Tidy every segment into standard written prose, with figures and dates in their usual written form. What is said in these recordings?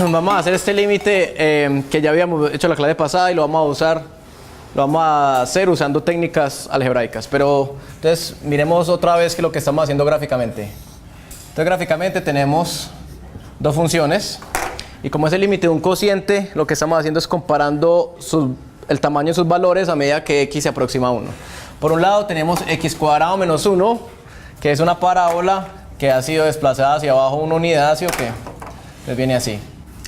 Entonces vamos a hacer este límite que ya habíamos hecho la clase pasada y lo vamos a usar, lo vamos a hacer usando técnicas algebraicas. Pero entonces miremos otra vez que lo que estamos haciendo gráficamente. Entonces gráficamente tenemos dos funciones y como es el límite de un cociente, lo que estamos haciendo es comparando el tamaño de sus valores a medida que x se aproxima a 1. Por un lado tenemos x cuadrado menos 1, que es una parábola que ha sido desplazada hacia abajo una unidad, ¿sí o qué? Entonces viene así.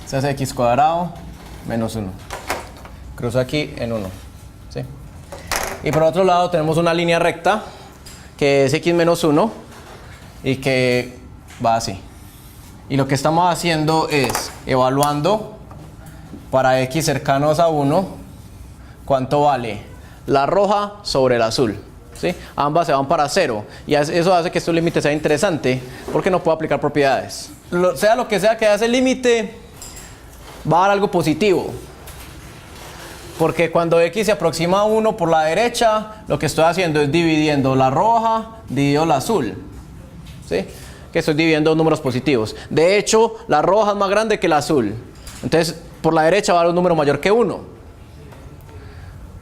Se hace x cuadrado menos 1. Cruzo aquí en 1. ¿Sí? Y por otro lado tenemos una línea recta que es x menos 1 y que va así. Y lo que estamos haciendo es evaluando para x cercanos a 1 cuánto vale la roja sobre el azul. ¿Sí? Ambas se van para 0 y eso hace que este límite sea interesante porque no puedo aplicar propiedades. Sea lo que sea que hace el límite, va a dar algo positivo. Porque cuando x se aproxima a 1 por la derecha, lo que estoy haciendo es dividiendo la roja, dividido la azul. ¿Sí? Que estoy dividiendo números positivos. De hecho, la roja es más grande que la azul. Entonces, por la derecha va a dar un número mayor que 1.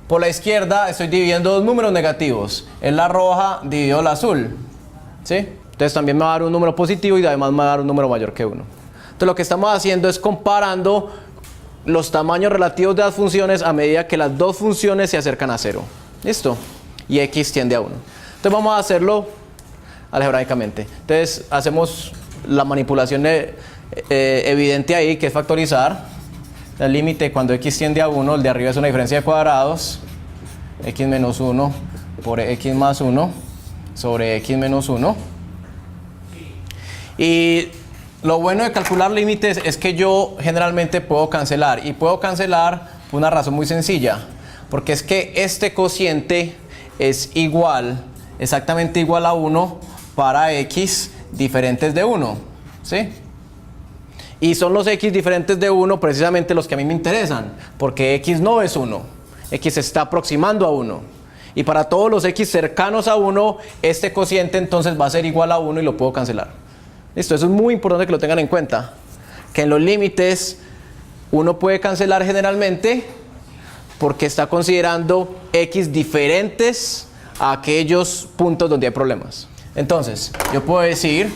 Por la izquierda estoy dividiendo dos números negativos. Es la roja dividido la azul. ¿Sí? Entonces también me va a dar un número positivo y además me va a dar un número mayor que 1. Entonces lo que estamos haciendo es comparando los tamaños relativos de las funciones a medida que las dos funciones se acercan a 0. ¿Listo? Y x tiende a 1. Entonces vamos a hacerlo algebraicamente. Entonces hacemos la manipulación evidente ahí, que es factorizar. El límite cuando x tiende a 1, el de arriba es una diferencia de cuadrados, x menos 1 por x más 1 sobre x menos 1. Y lo bueno de calcular límites es que yo generalmente puedo cancelar, y puedo cancelar por una razón muy sencilla, porque es que este cociente es igual, exactamente igual a 1 para x diferentes de 1, ¿sí? Y son los x diferentes de 1 precisamente los que a mí me interesan, porque x no es 1, x se está aproximando a 1. Y para todos los x cercanos a 1, este cociente entonces va a ser igual a 1 y lo puedo cancelar. Listo, eso es muy importante que lo tengan en cuenta, que en los límites uno puede cancelar generalmente porque está considerando x diferentes a aquellos puntos donde hay problemas. Entonces, yo puedo decir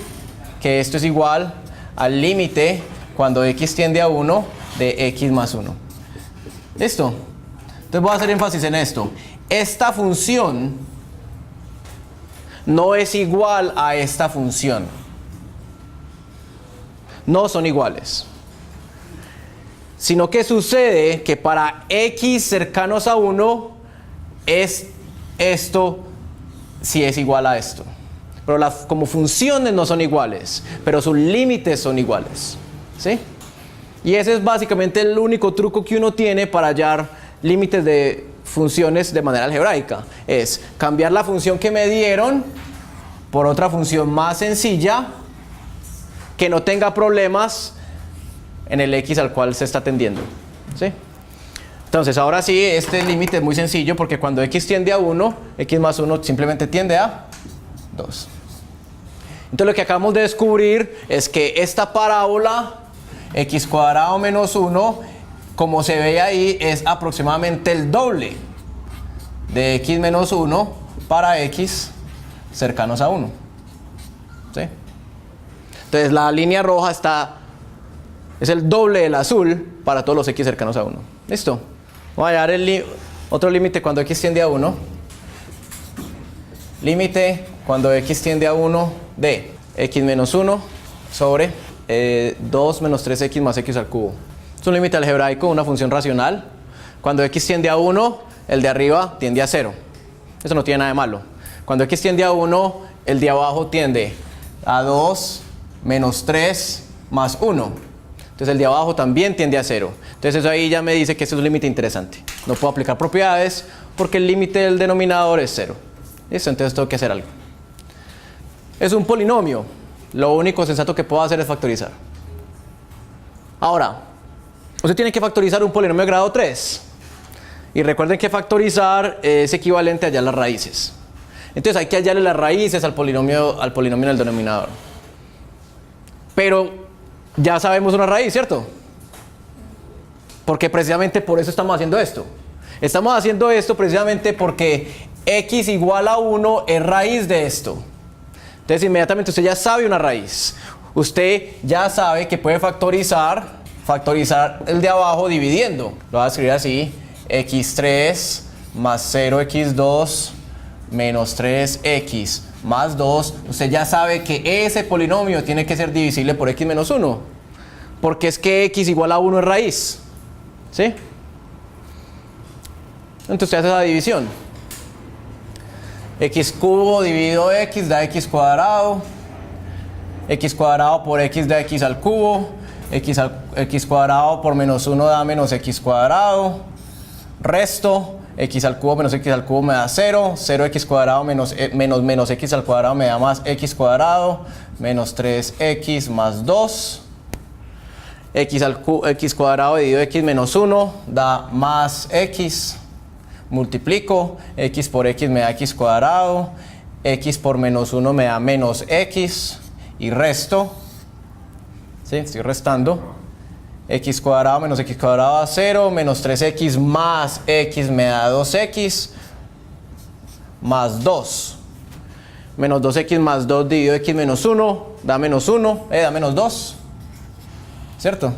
que esto es igual al límite cuando x tiende a 1 de x más 1. ¿Listo? Entonces voy a hacer énfasis en esto. Esta función no es igual a esta función. No son iguales. Sino que sucede que para x cercanos a 1 es esto si es igual a esto. Pero como funciones no son iguales, pero sus límites son iguales. ¿Sí? Y ese es básicamente el único truco que uno tiene para hallar límites de funciones de manera algebraica. Es cambiar la función que me dieron por otra función más sencilla que no tenga problemas en el x al cual se está tendiendo. ¿Sí? Entonces ahora sí, este límite es muy sencillo porque cuando x tiende a 1, x más 1 simplemente tiende a 2. Entonces lo que acabamos de descubrir es que esta parábola x cuadrado menos 1, como se ve ahí, es aproximadamente el doble de x menos 1 para x cercanos a 1. ¿Sí? Entonces la línea roja es el doble del azul para todos los x cercanos a 1. ¿Listo? Vamos a hallar otro límite cuando x tiende a 1. Límite cuando x tiende a 1 de x menos 1 sobre 2 menos 3x más x al cubo. Es un límite algebraico, una función racional. Cuando x tiende a 1, el de arriba tiende a 0. Eso no tiene nada de malo. Cuando x tiende a 1, el de abajo tiende a 2 menos 3 más 1. Entonces el de abajo también tiende a 0. Entonces eso ahí ya me dice que ese es un límite interesante. No puedo aplicar propiedades porque el límite del denominador es 0. ¿Listo? Entonces tengo que hacer algo. Es un polinomio. Lo único sensato que puedo hacer es factorizar. Ahora, usted tiene que factorizar un polinomio de grado 3. Y recuerden que factorizar es equivalente a hallar las raíces. Entonces hay que hallarle las raíces al polinomio en el denominador. Pero ya sabemos una raíz, ¿cierto? Porque precisamente por eso estamos haciendo esto. Estamos haciendo esto precisamente porque x igual a 1 es raíz de esto. Entonces inmediatamente usted ya sabe una raíz. Usted ya sabe que puede factorizar el de abajo dividiendo. Lo voy a escribir así: x3 más 0x2 menos 3x más 2. Usted ya sabe que ese polinomio tiene que ser divisible por x menos 1. Porque es que x igual a 1 es raíz. ¿Sí? Entonces usted hace la división. X cubo dividido x da x cuadrado. X cuadrado por x da x al cubo. X cuadrado por menos 1 da menos x cuadrado. Resto. X al cubo menos x al cubo me da 0. 0x cuadrado menos x al cuadrado me da más x cuadrado. Menos 3x más 2. X cuadrado dividido x menos 1 da más x. Multiplico. X por x me da x cuadrado. X por menos 1 me da menos x. Y resto. ¿Sí? Estoy restando. X cuadrado menos x cuadrado da 0. Menos 3x más x me da 2x. Más 2. Menos 2x más 2 dividido x menos 1 da menos 1. Da menos 2. ¿Cierto?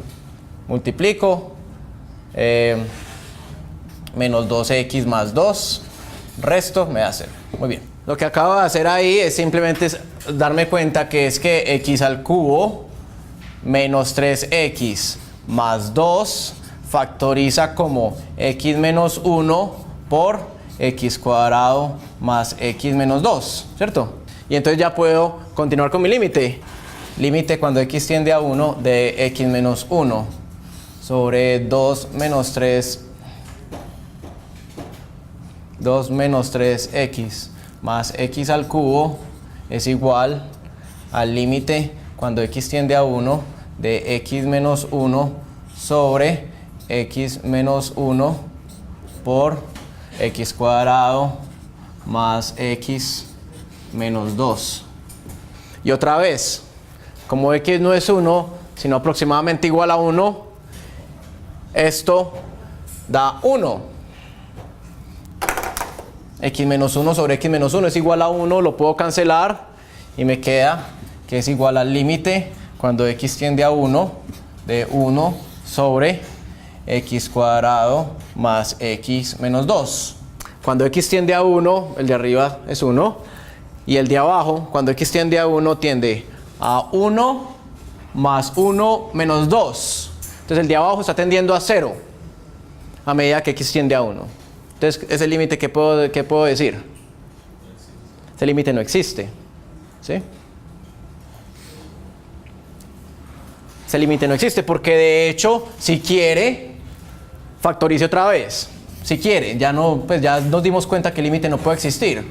Multiplico. Menos 2x más 2. Resto me da 0. Muy bien. Lo que acabo de hacer ahí es simplemente darme cuenta que es que x al cubo menos 3x más 2 factoriza como x menos 1 por x cuadrado más x menos 2, ¿cierto? Y entonces ya puedo continuar con mi límite. Límite cuando x tiende a 1 de x menos 1 sobre 2 menos 3x más x al cubo es igual al límite cuando x tiende a 1 de x menos 1 sobre x menos 1 por x cuadrado más x menos 2. Y otra vez, como x no es 1, sino aproximadamente igual a 1, esto da 1. X menos 1 sobre x menos 1 es igual a 1, lo puedo cancelar y me queda que es igual al límite cuando x tiende a 1 de 1 sobre x cuadrado más x menos 2. Cuando x tiende a 1, el de arriba es 1, y el de abajo, cuando x tiende a 1, tiende a 1 más 1 menos 2. Entonces el de abajo está tendiendo a 0 a medida que x tiende a 1. Entonces, ese límite, ¿qué puedo decir? Ese límite no existe. ¿Sí? Ese límite no existe porque de hecho, si quiere, factorice otra vez. Si quiere, ya nos dimos cuenta que el límite no puede existir.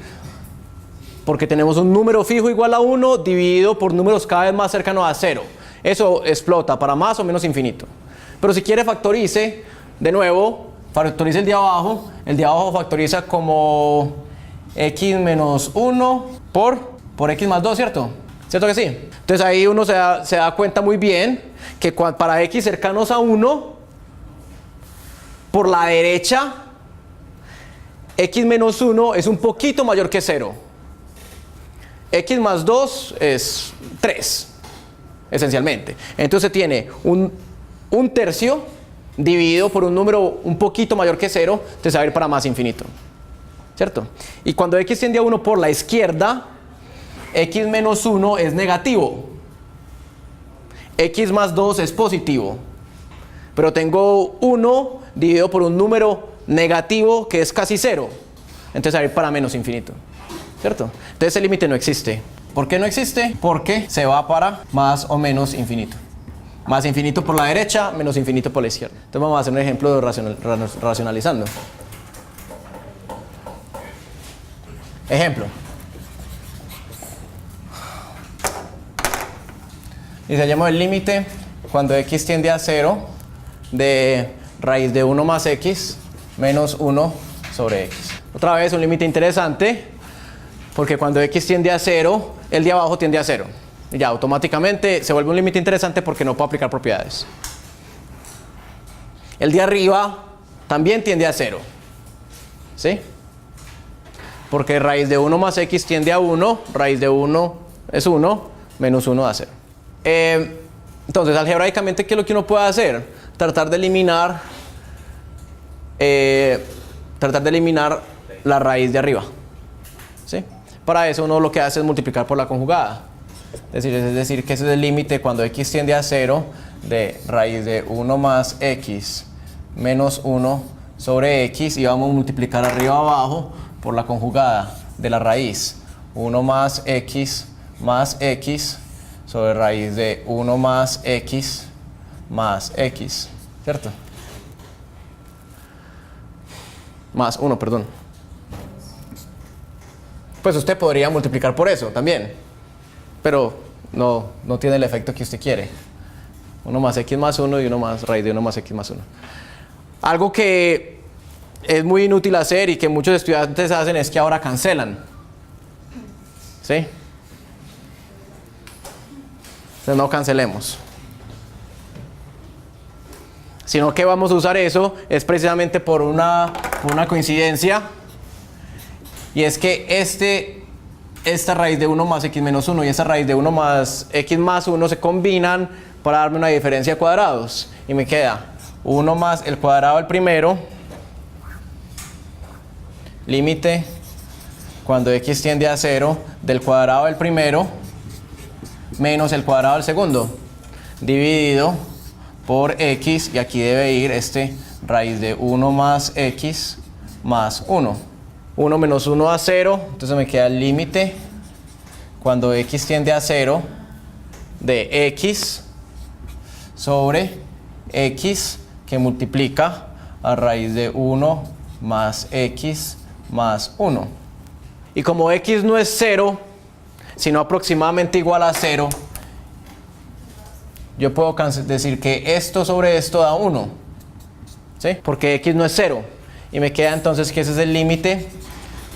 Porque tenemos un número fijo igual a 1 dividido por números cada vez más cercanos a 0. Eso explota para más o menos infinito. Pero si quiere, factorice de nuevo. Factoriza el de abajo factoriza como x menos 1 por x más 2, ¿cierto? ¿Cierto que sí? Entonces ahí uno se da cuenta muy bien que para x cercanos a 1, por la derecha, x menos 1 es un poquito mayor que 0. X más 2 es 3, esencialmente. Entonces tiene un tercio dividido por un número un poquito mayor que 0, entonces va a ir para más infinito, ¿cierto? Y cuando x tiende a 1 por la izquierda, x menos 1 es negativo, x más 2 es positivo, pero tengo 1 dividido por un número negativo que es casi 0, entonces va a ir para menos infinito, ¿cierto? Entonces el límite no existe. ¿Por qué no existe? Porque se va para más o menos infinito. Más infinito por la derecha, menos infinito por la izquierda. Entonces vamos a hacer un ejemplo de racionalizando. Ejemplo. Dice, hallemos el límite cuando x tiende a 0 de raíz de 1 más x menos 1 sobre x. Otra vez un límite interesante, porque cuando x tiende a 0, el de abajo tiende a 0. Y ya automáticamente se vuelve un límite interesante porque no puedo aplicar propiedades. el de arriba también tiende a 0. ¿Sí? Porque raíz de 1 más x tiende a 1, raíz de 1 es 1, menos 1 da 0. Entonces, algebraicamente, ¿qué es lo que uno puede hacer? Tratar de eliminar la raíz de arriba. ¿Sí? Para eso uno lo que hace es multiplicar por la conjugada. Es decir, que ese es el límite cuando x tiende a 0 de raíz de 1 más x menos 1 sobre x, y vamos a multiplicar arriba abajo por la conjugada de la raíz 1 más x sobre raíz de 1 más x, ¿cierto? Más 1, perdón. Pues usted podría multiplicar por eso también, pero no tiene el efecto que usted quiere. 1 más x más 1 y 1 más raíz de 1 más x más 1. Algo que es muy inútil hacer y que muchos estudiantes hacen es que ahora cancelan. ¿Sí? Entonces no cancelemos. Sino que vamos a usar eso es precisamente por una coincidencia. Y es que esta raíz de 1 más x menos 1 y esta raíz de 1 más x más 1 se combinan para darme una diferencia de cuadrados. Y me queda 1 más el cuadrado del primero, límite cuando x tiende a 0 del cuadrado del primero menos el cuadrado del segundo, dividido por x, y aquí debe ir raíz de 1 más x más 1. 1 menos 1 a 0, entonces me queda el límite cuando x tiende a 0 de x sobre x que multiplica a raíz de 1 más x más 1. Y como x no es 0, sino aproximadamente igual a 0, yo puedo decir que esto sobre esto da 1. ¿Sí? Porque x no es 0. Y me queda entonces que ese es el límite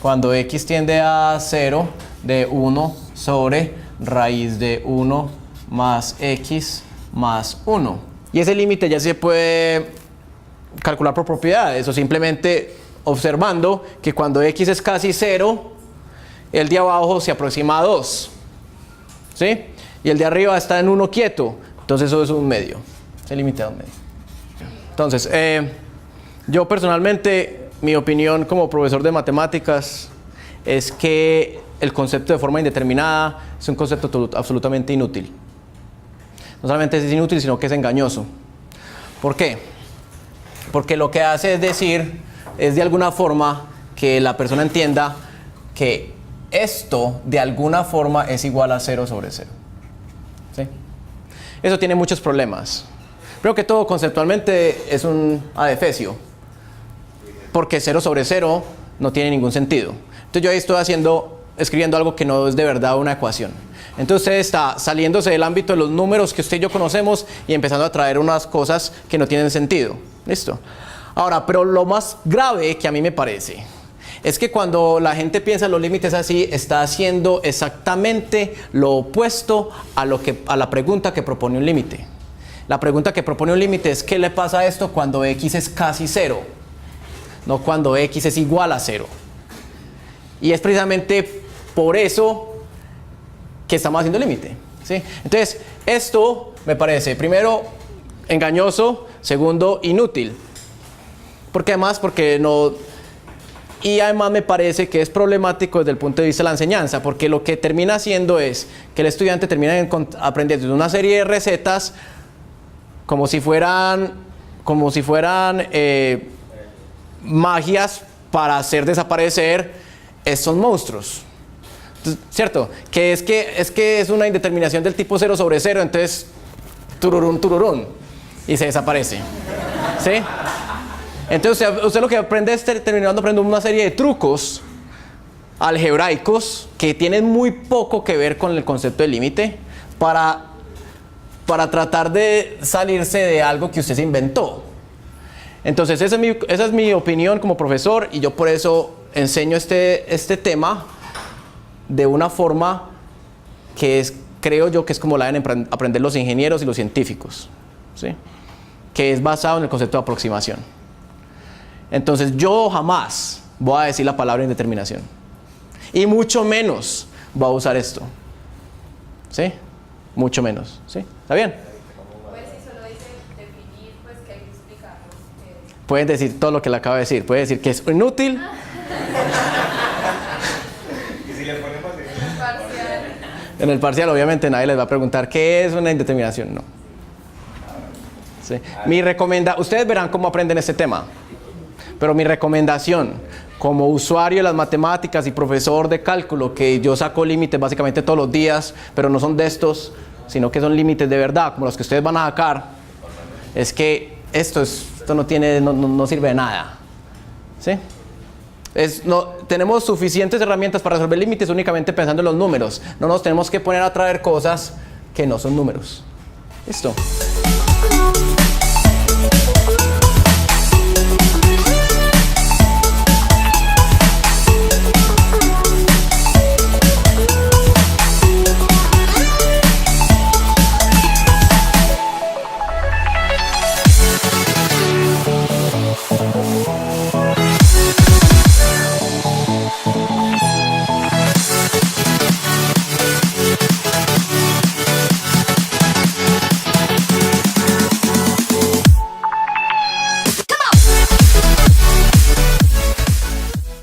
cuando x tiende a 0 de 1 sobre raíz de 1 más x más 1. Y ese límite ya se puede calcular por propiedades o simplemente observando que cuando x es casi 0, el de abajo se aproxima a 2. ¿Sí? Y el de arriba está en 1 quieto. Entonces eso es un medio. Se limita a un medio. Entonces, yo personalmente, mi opinión como profesor de matemáticas es que el concepto de forma indeterminada es un concepto absolutamente inútil. No solamente es inútil, sino que es engañoso. ¿Por qué? Porque lo que hace es decir, es de alguna forma que la persona entienda que esto de alguna forma es igual a 0 sobre 0. ¿Sí? Eso tiene muchos problemas. Primero que todo, conceptualmente es un adefesio, porque 0 sobre 0 no tiene ningún sentido. Entonces yo ahí estoy escribiendo algo que no es de verdad una ecuación. Entonces usted está saliéndose del ámbito de los números que usted y yo conocemos y empezando a traer unas cosas que no tienen sentido. ¿Listo? Ahora, pero lo más grave que a mí me parece es que cuando la gente piensa en los límites así, está haciendo exactamente lo opuesto a la pregunta que propone un límite. La pregunta que propone un límite es: ¿qué le pasa a esto cuando x es casi 0? No cuando x es igual a 0. Y es precisamente por eso que estamos haciendo el límite. ¿Sí? Entonces, esto me parece, primero, engañoso, segundo, inútil. Porque además, y además me parece que es problemático desde el punto de vista de la enseñanza, porque lo que termina haciendo es que el estudiante termina aprendiendo una serie de recetas como si fueran magias para hacer desaparecer estos monstruos. ¿Cierto? Que es una indeterminación del tipo 0 sobre 0, entonces tururún, tururún, y se desaparece. ¿Sí? Entonces usted lo que aprende es terminando aprendiendo una serie de trucos algebraicos que tienen muy poco que ver con el concepto de límite para tratar de salirse de algo que usted se inventó. Entonces esa es mi opinión como profesor, y yo por eso enseño este tema de una forma que creo yo que es como la deben aprender los ingenieros y los científicos. ¿Sí? que es basado en el concepto de aproximación. Entonces yo jamás voy a decir la palabra indeterminación. Y mucho menos voy a usar esto. ¿Sí? Mucho menos. ¿Sí? ¿Está bien? Pues si solo dice definir, pues que hay que explicarlo. Pueden decir todo lo que le acabo de decir. Pueden decir que es inútil. ¿Y si le ponemos Parcial. En el parcial obviamente nadie les va a preguntar ¿qué es una indeterminación? No. ¿Sí? Ustedes verán cómo aprenden este tema. Pero mi recomendación, como usuario de las matemáticas y profesor de cálculo, que yo saco límites básicamente todos los días, pero no son de estos, sino que son límites de verdad, como los que ustedes van a sacar, es que esto no sirve de nada. ¿Sí? Tenemos suficientes herramientas para resolver límites únicamente pensando en los números. No nos tenemos que poner a traer cosas que no son números. ¿Listo?